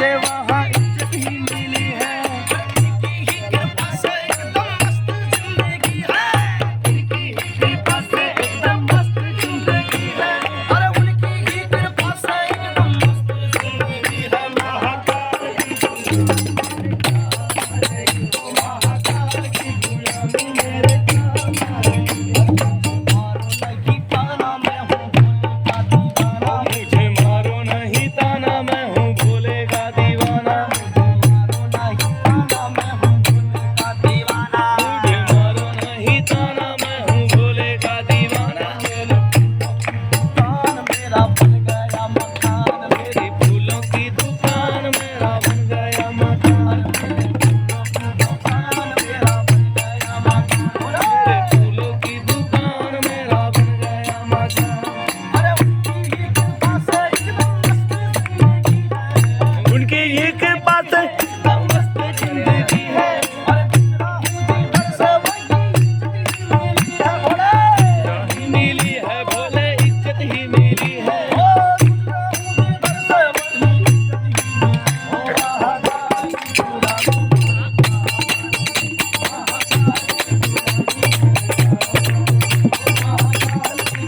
से वहाँ इज्जत ही मिली है। इनकी ही कृपा से एकदम मस्त जिंदगी है। इनकी ही कृपा से एकदम मस्त जिंदगी है। अरे उनकी ही कृपा से एकदम मस्त जिंदगी है। महाकाल की महाकाल की गुलामी मेरे काम आएगी। मारो नहीं ताना मैं हूँ भोले का दीवाना। मुझे मारो नहीं ताना मैं हूँ भोले का दीवाना। मुझे मारो नहीं ताना मैं हूँ भोले का दीवाना। दुकान मेरा बन गया मकान। मेरी फूलों की दुकान मेरा बन गया मकान। दुकान मेरा बन गया मकान। मेरे फूलों की दुकान मेरा बन गया मकान। अरे उनकी ही कृपा से एकदम मस्त जिंदगी है। उनकी ही कृपा से एकदम मस्त जिंदगी है। अरे दूसरा हूँ जीवन से वही इज्जत ही मिली है। भोले मिली है भोले इज्जत ही मिली है। ओ दूसरा हूँ जीवन से वही इज्जत ही मिली है। ओ महाकाल की गुलामी